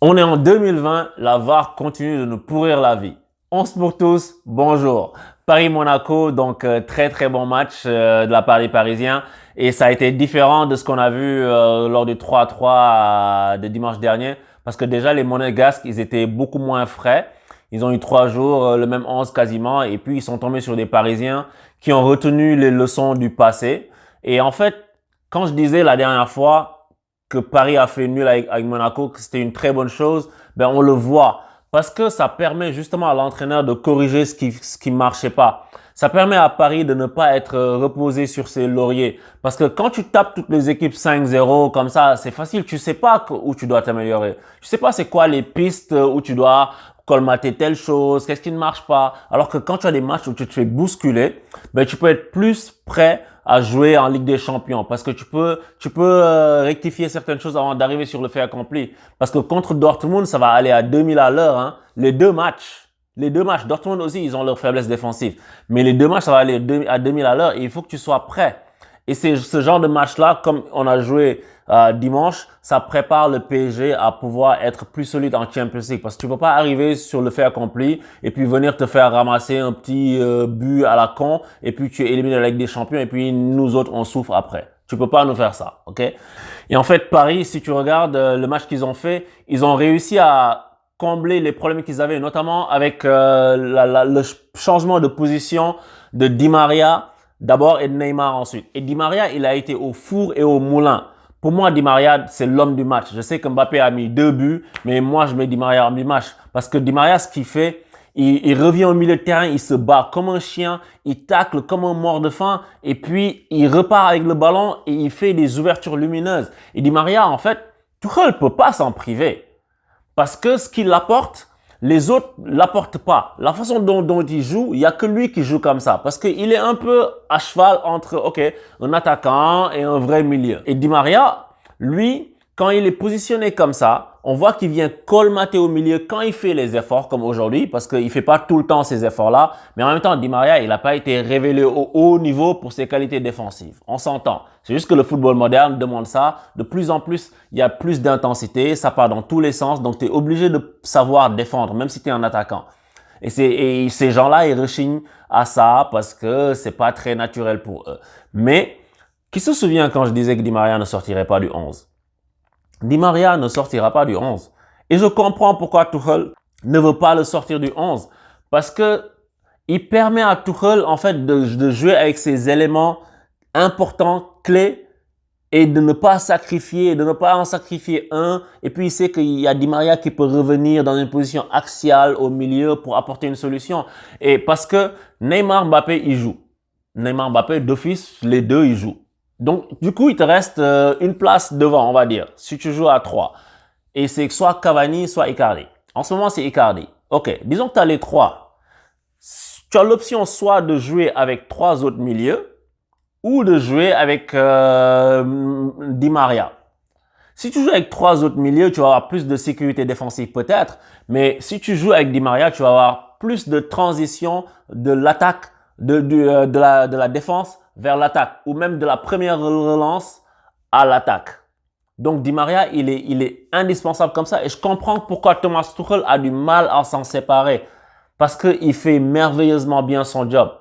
On est en 2020, la VAR continue de nous pourrir la vie. 11 pour tous, bonjour. Paris-Monaco, donc très très bon match de la part des Parisiens. Et ça a été différent de ce qu'on a vu lors du 3-3 de dimanche dernier. Parce que déjà les Monégasques, ils étaient beaucoup moins frais. Ils ont eu 3 jours, le même 11 quasiment. Et puis ils sont tombés sur des Parisiens qui ont retenu les leçons du passé. Et en fait, quand je disais la dernière fois que Paris a fait nul avec Monaco, que c'était une très bonne chose, ben on le voit. Parce que ça permet justement à l'entraîneur de corriger ce qui marchait pas. Ça permet à Paris de ne pas être reposé sur ses lauriers. Parce que quand tu tapes toutes les équipes 5-0 comme ça, c'est facile. Tu sais pas où tu dois t'améliorer. Tu sais pas c'est quoi les pistes où tu dois colmater telle chose, qu'est-ce qui ne marche pas. Alors que quand tu as des matchs où tu te fais bousculer, ben tu peux être plus prêt à jouer en Ligue des Champions parce que tu peux rectifier certaines choses avant d'arriver sur le fait accompli. Parce que contre Dortmund, ça va aller à 2000 à l'heure, hein. Les deux matchs. Dortmund aussi, ils ont leur faiblesse défensive. Mais les deux matchs, ça va aller à 2000 à l'heure et il faut que tu sois prêt. Et c'est ce genre de match-là, comme on a joué dimanche, ça prépare le PSG à pouvoir être plus solide en Champions League. Parce que tu ne peux pas arriver sur le fait accompli et puis venir te faire ramasser un petit but à la con et puis tu es éliminé de la Ligue des Champions et puis nous autres, on souffre après. Tu peux pas nous faire ça, ok? Et en fait, Paris, si tu regardes le match qu'ils ont fait, ils ont réussi à combler les problèmes qu'ils avaient, notamment avec le changement de position de Di Maria d'abord et de Neymar ensuite. Et Di Maria, il a été au four et au moulin. Pour moi, Di Maria, c'est l'homme du match. Je sais que Mbappé a mis 2 buts, mais moi, je mets Di Maria homme du match. Parce que Di Maria, ce qu'il fait, il revient au milieu de terrain, il se bat comme un chien, il tacle comme un mort de faim, et puis il repart avec le ballon et il fait des ouvertures lumineuses. Et Di Maria, en fait, Tuchel ne peut pas s'en priver. Parce que ce qu'il apporte, les autres l'apportent pas. La façon dont il joue, il y a que lui qui joue comme ça. Parce qu'il est un peu à cheval entre, un attaquant et un vrai milieu. Et Di Maria, lui, quand il est positionné comme ça, on voit qu'il vient colmater au milieu quand il fait les efforts, comme aujourd'hui, parce qu'il fait pas tout le temps ces efforts-là. Mais en même temps, Di Maria, il n'a pas été révélé au haut niveau pour ses qualités défensives. On s'entend. C'est juste que le football moderne demande ça. De plus en plus, il y a plus d'intensité, ça part dans tous les sens. Donc, tu es obligé de savoir défendre, même si tu es un attaquant. Et ces gens-là, ils rechignent à ça parce que c'est pas très naturel pour eux. Mais, qui se souvient quand je disais que Di Maria ne sortirait pas du 11? Di Maria ne sortira pas du 11. Et je comprends pourquoi Tuchel ne veut pas le sortir du 11. Parce que il permet à Tuchel, en fait, de jouer avec ses éléments importants, clés, et de ne pas sacrifier, de ne pas en sacrifier un. Et puis, il sait qu'il y a Di Maria qui peut revenir dans une position axiale au milieu pour apporter une solution. Et parce que Neymar, Mbappé, ils jouent. Neymar, Mbappé, d'office, les deux, ils jouent. Donc, du coup, il te reste une place devant, on va dire, si tu joues à 3. Et c'est soit Cavani, soit Icardi. En ce moment, c'est Icardi. Ok, disons que tu as les 3. Tu as l'option soit de jouer avec 3 autres milieux ou de jouer avec Di Maria. Si tu joues avec 3 autres milieux, tu vas avoir plus de sécurité défensive peut-être, mais si tu joues avec Di Maria, tu vas avoir plus de transition de l'attaque, de la défense vers l'attaque ou même de la première relance à l'attaque. Donc Di Maria, il est indispensable comme ça et je comprends pourquoi Thomas Tuchel a du mal à s'en séparer parce qu'il fait merveilleusement bien son job.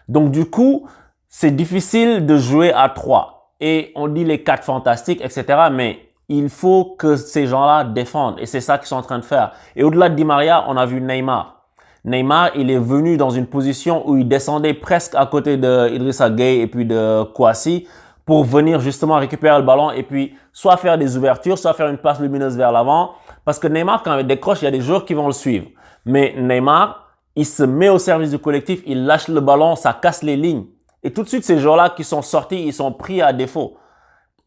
Donc du coup, c'est difficile de jouer à 3 et on dit les 4 fantastiques, etc. Mais il faut que ces gens-là défendent et c'est ça qu'ils sont en train de faire. Et au-delà de Di Maria, on a vu Neymar. Neymar, il est venu dans une position où il descendait presque à côté de Idrissa Gueye et puis de Kouassi pour venir justement récupérer le ballon et puis soit faire des ouvertures, soit faire une passe lumineuse vers l'avant. Parce que Neymar, quand il décroche, il y a des joueurs qui vont le suivre. Mais Neymar, il se met au service du collectif, il lâche le ballon, ça casse les lignes. Et tout de suite, ces joueurs-là qui sont sortis, ils sont pris à défaut.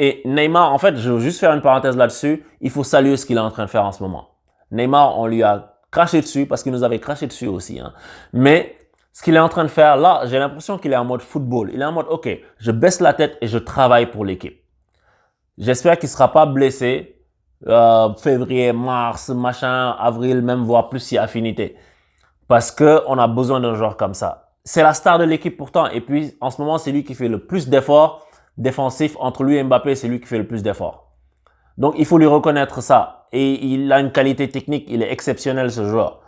Et Neymar, en fait, je veux juste faire une parenthèse là-dessus, il faut saluer ce qu'il est en train de faire en ce moment. Neymar, on lui a craché dessus parce qu'il nous avait craché dessus aussi. Hein. Mais ce qu'il est en train de faire là, j'ai l'impression qu'il est en mode football. Il est en mode, ok, je baisse la tête et je travaille pour l'équipe. J'espère qu'il ne sera pas blessé février, mars, machin, avril, même voire plus si affinité. Parce qu'on a besoin d'un joueur comme ça. C'est la star de l'équipe pourtant. Et puis, en ce moment, c'est lui qui fait le plus d'efforts défensifs. Entre lui et Mbappé, c'est lui qui fait le plus d'efforts. Donc, il faut lui reconnaître ça. ça. Et il a une qualité technique, il est exceptionnel ce joueur.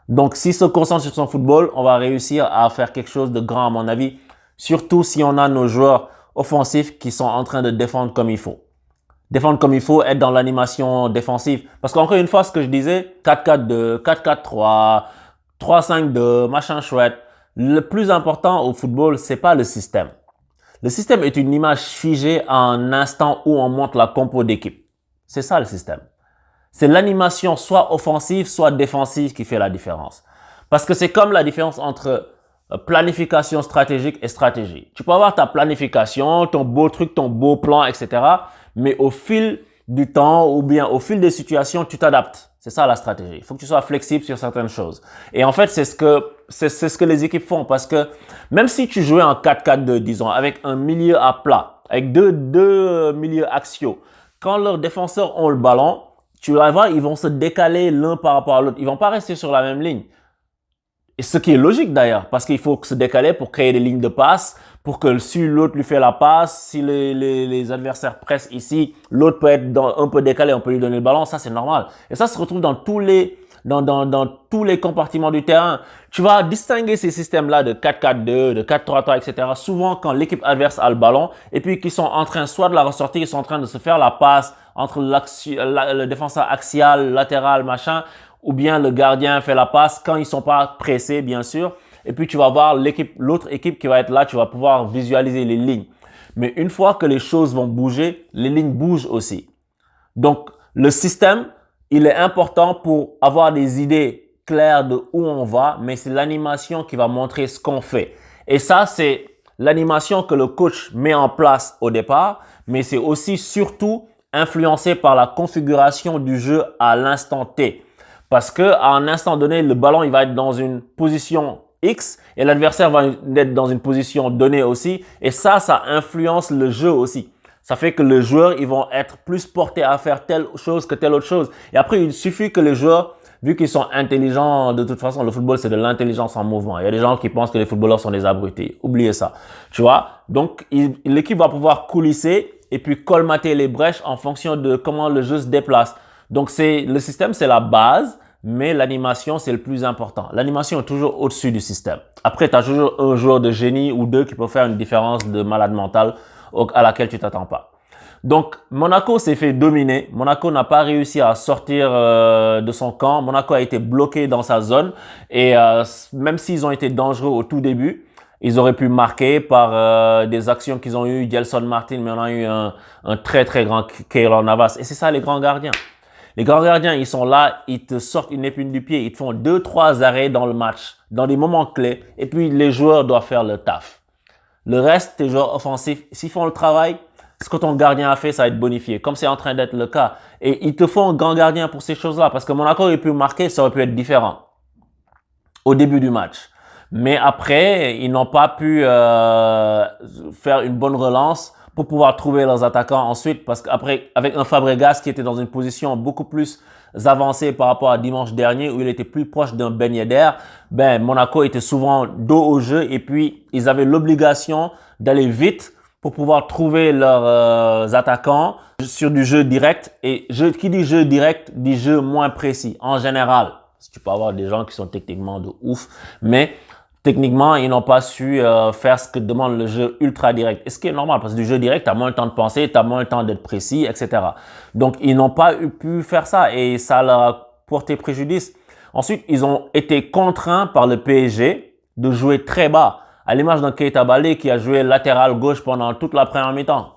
Donc, s'il se concentre sur son football, on va réussir à faire quelque chose de grand à mon avis. Surtout si on a nos joueurs offensifs qui sont en train de défendre comme il faut. Défendre comme il faut, être dans l'animation défensive. Parce qu'encore une fois, ce que je disais, 4-4-2, 4-4-3, 3-5-2, machin chouette. Le plus important au football, c'est pas le système. Le système est une image figée à un instant où on monte la compo d'équipe. C'est ça le système. C'est l'animation soit offensive, soit défensive qui fait la différence. Parce que c'est comme la différence entre planification stratégique et stratégie. Tu peux avoir ta planification, ton beau truc, ton beau plan, etc. Mais au fil du temps ou bien au fil des situations, tu t'adaptes. C'est ça la stratégie. Il faut que tu sois flexible sur certaines choses. Et en fait, c'est ce que les équipes font parce que même si tu jouais en 4-4-2, disons, avec un milieu à plat, avec deux milieux axiaux, quand leurs défenseurs ont le ballon, tu vas voir, ils vont se décaler l'un par rapport à l'autre. Ils vont pas rester sur la même ligne. Et ce qui est logique d'ailleurs, parce qu'il faut se décaler pour créer des lignes de passe, pour que si l'autre lui fait la passe, si les adversaires pressent ici, l'autre peut être un peu décalé, on peut lui donner le ballon, ça c'est normal. Et ça se retrouve dans tous les compartiments du terrain. Tu vas distinguer ces systèmes-là de 4-4-2, de 4-3-3, etc. Souvent quand l'équipe adverse a le ballon et puis qu'ils sont en train soit de la ressortir, ils sont en train de se faire la passe entre le défenseur axial, latéral, machin, ou bien le gardien fait la passe quand ils sont pas pressés, bien sûr. Et puis, tu vas voir l'autre équipe qui va être là, tu vas pouvoir visualiser les lignes. Mais une fois que les choses vont bouger, les lignes bougent aussi. Donc, le système, il est important pour avoir des idées claires de où on va, mais c'est l'animation qui va montrer ce qu'on fait. Et ça, c'est l'animation que le coach met en place au départ, mais c'est aussi surtout influencé par la configuration du jeu à l'instant T. Parce que à un instant donné, le ballon il va être dans une position X et l'adversaire va être dans une position donnée aussi. Et ça influence le jeu aussi. Ça fait que les joueurs, ils vont être plus portés à faire telle chose que telle autre chose. Et après, il suffit que les joueurs, vu qu'ils sont intelligents, de toute façon, le football, c'est de l'intelligence en mouvement. Il y a des gens qui pensent que les footballeurs sont des abrutis. Oubliez ça. Tu vois? Donc, l'équipe va pouvoir coulisser et puis colmater les brèches en fonction de comment le jeu se déplace. Donc, le système, c'est la base, mais l'animation, c'est le plus important. L'animation est toujours au-dessus du système. Après, tu as toujours un joueur de génie ou deux qui peut faire une différence de malade mental à laquelle tu t'attends pas. Donc, Monaco s'est fait dominer. Monaco n'a pas réussi à sortir de son camp. Monaco a été bloqué dans sa zone. Et même s'ils ont été dangereux au tout début, ils auraient pu marquer par des actions qu'ils ont eues. Gelson Martin, mais on a eu un très, très grand Keylor Navas. Et c'est ça, les grands gardiens. Les grands gardiens, ils sont là, ils te sortent une épine du pied, ils te font 2-3 arrêts dans le match, dans des moments clés. Et puis, les joueurs doivent faire le taf. Le reste, tes joueurs offensifs, s'ils font le travail, ce que ton gardien a fait, ça va être bonifié, comme c'est en train d'être le cas. Et il te faut un grand gardien pour ces choses-là, parce que Monaco aurait pu marquer, ça aurait pu être différent au début du match. Mais après, ils n'ont pas pu faire une bonne relance pour pouvoir trouver leurs attaquants ensuite, parce qu'après, avec un Fabregas qui était dans une position beaucoup plus avancée par rapport à dimanche dernier, où il était plus proche d'un Ben Yedder, Monaco était souvent dos au jeu et puis ils avaient l'obligation d'aller vite pour pouvoir trouver leurs attaquants sur du jeu direct. Et qui dit jeu direct, dit jeu moins précis en général. Parce que tu peux avoir des gens qui sont techniquement de ouf, mais techniquement, ils n'ont pas su faire ce que demande le jeu ultra direct. Et ce qui est normal, parce que du jeu direct, tu as moins le temps de penser, tu as moins le temps d'être précis, etc. Donc, ils n'ont pas pu faire ça et ça leur a porté préjudice. Ensuite, ils ont été contraints par le PSG de jouer très bas, à l'image d'un Keita Baldé qui a joué latéral gauche pendant toute la première mi-temps.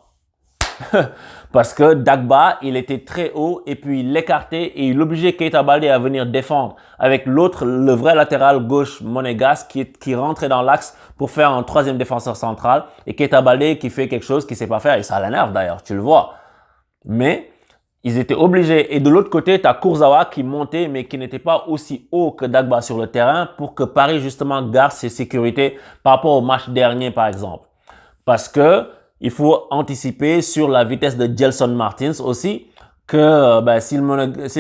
Parce que Dagba, il était très haut et puis il l'écartait et il obligeait Keita Baldé à venir défendre avec l'autre, le vrai latéral gauche monégasque qui rentrait dans l'axe pour faire un troisième défenseur central et Keita Baldé qui fait quelque chose qu'il ne sait pas faire et ça l'énerve d'ailleurs, tu le vois. Mais ils étaient obligés. Et de l'autre côté, tu as Kurzawa qui montait mais qui n'était pas aussi haut que Dagba sur le terrain pour que Paris justement garde ses sécurités par rapport au match dernier par exemple. Parce que il faut anticiper sur la vitesse de Gelson Martins aussi, que si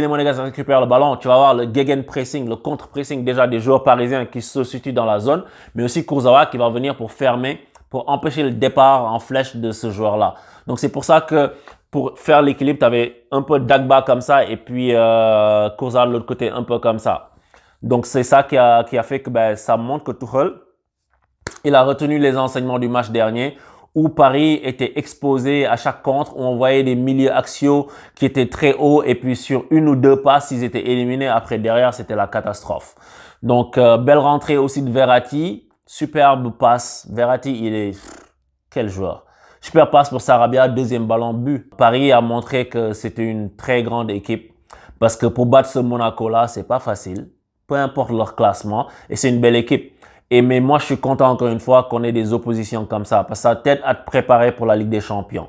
les Monégasques récupèrent le ballon, tu vas avoir le gegenpressing, le contre-pressing déjà des joueurs parisiens qui se situent dans la zone, mais aussi Kurzawa qui va venir pour fermer, pour empêcher le départ en flèche de ce joueur-là. Donc c'est pour ça que pour faire l'équilibre, tu avais un peu Dagba comme ça et puis Kurzawa de l'autre côté un peu comme ça. Donc c'est ça qui a fait que ça montre que Tuchel, il a retenu les enseignements du match dernier où Paris était exposé à chaque contre, où on voyait des milieux axiaux qui étaient très hauts et puis sur une ou deux passes, ils étaient éliminés. Après, derrière, c'était la catastrophe. Donc, belle rentrée aussi de Verratti. Superbe passe. Verratti, il est... Quel joueur. Super passe pour Sarabia, deuxième ballon, but. Paris a montré que c'était une très grande équipe parce que pour battre ce Monaco-là, c'est pas facile. Peu importe leur classement. Et c'est une belle équipe. Mais moi, je suis content encore une fois qu'on ait des oppositions comme ça parce que ça t'aide à te préparer pour la Ligue des Champions.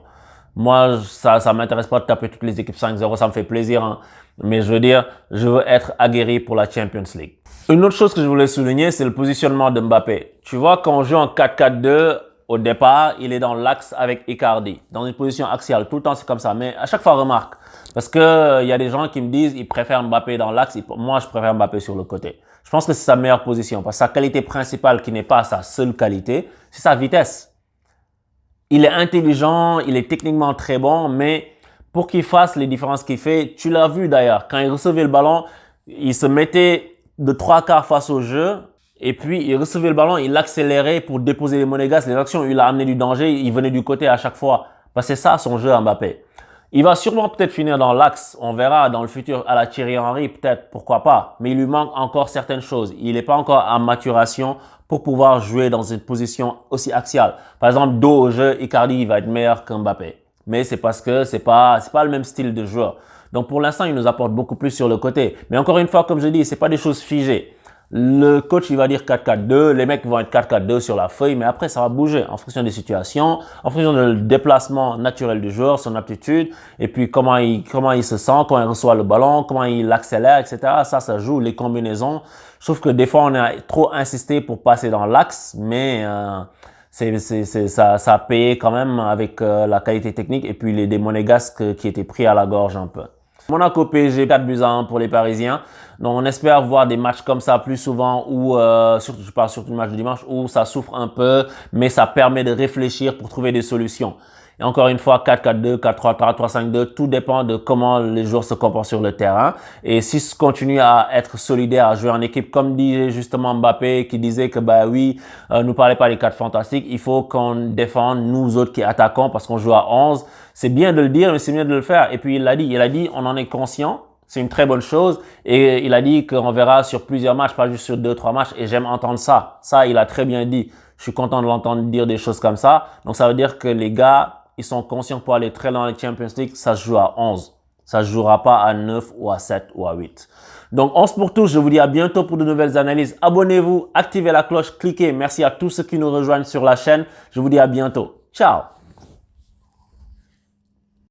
Moi, ça m'intéresse pas de taper toutes les équipes 5-0, ça me fait plaisir, hein. Mais je veux dire, je veux être aguerri pour la Champions League. Une autre chose que je voulais souligner, c'est le positionnement de Mbappé. Tu vois, quand on joue en 4-4-2, au départ, il est dans l'axe avec Icardi, dans une position axiale. Tout le temps, c'est comme ça. Mais à chaque fois, remarque, parce que y a des gens qui me disent ils préfèrent Mbappé dans l'axe. Moi, je préfère Mbappé sur le côté. Je pense que c'est sa meilleure position parce que sa qualité principale, qui n'est pas sa seule qualité, c'est sa vitesse. Il est intelligent, il est techniquement très bon, mais pour qu'il fasse les différences qu'il fait, tu l'as vu d'ailleurs, quand il recevait le ballon, il se mettait de 3/4 face au jeu et puis il recevait le ballon, il accélérait pour déposer les monégasques. Les actions, il a amené du danger, il venait du côté à chaque fois. Parce que c'est ça son jeu à Mbappé. Il va sûrement peut-être finir dans l'axe, on verra dans le futur à la Thierry Henry, peut-être, pourquoi pas. Mais il lui manque encore certaines choses. Il n'est pas encore en maturation pour pouvoir jouer dans une position aussi axiale. Par exemple, dos au jeu, Icardi il va être meilleur qu'Mbappé. Mais c'est parce que c'est pas le même style de joueur. Donc pour l'instant, il nous apporte beaucoup plus sur le côté. Mais encore une fois, comme je dis, c'est pas des choses figées. Le coach, il va dire 4-4-2, les mecs vont être 4-4-2 sur la feuille, mais après, ça va bouger en fonction des situations, en fonction du déplacement naturel du joueur, son aptitude, et puis comment il se sent, quand il reçoit le ballon, comment il accélère, etc. Ça joue, les combinaisons. Je trouve que des fois, on a trop insisté pour passer dans l'axe, mais ça a payé quand même avec la qualité technique et puis des monégasques qui étaient pris à la gorge un peu. Monaco PSG 4-1 pour les Parisiens. Donc on espère voir des matchs comme ça plus souvent où, je parle surtout du match de dimanche, où ça souffre un peu, mais ça permet de réfléchir pour trouver des solutions. Et encore une fois, 4-4-2, 4-3-3, 3-5-2, tout dépend de comment les joueurs se comportent sur le terrain. Et s'ils continuent à être solidaires, à jouer en équipe, comme disait justement Mbappé, qui disait que nous parlez pas des 4 fantastiques, il faut qu'on défende, nous autres qui attaquons, parce qu'on joue à 11. C'est bien de le dire, mais c'est mieux de le faire. Et puis il a dit, on en est conscient. C'est une très bonne chose. Et il a dit qu'on verra sur plusieurs matchs, pas juste sur 2-3 matchs. Et j'aime entendre ça. Ça, il a très bien dit. Je suis content de l'entendre dire des choses comme ça. Donc, ça veut dire que les gars, ils sont conscients que pour aller très loin dans les Champions League, ça se joue à 11. Ça se jouera pas à 9 ou à 7 ou à 8. Donc, 11 pour tous. Je vous dis à bientôt pour de nouvelles analyses. Abonnez-vous, activez la cloche, cliquez. Merci à tous ceux qui nous rejoignent sur la chaîne. Je vous dis à bientôt. Ciao!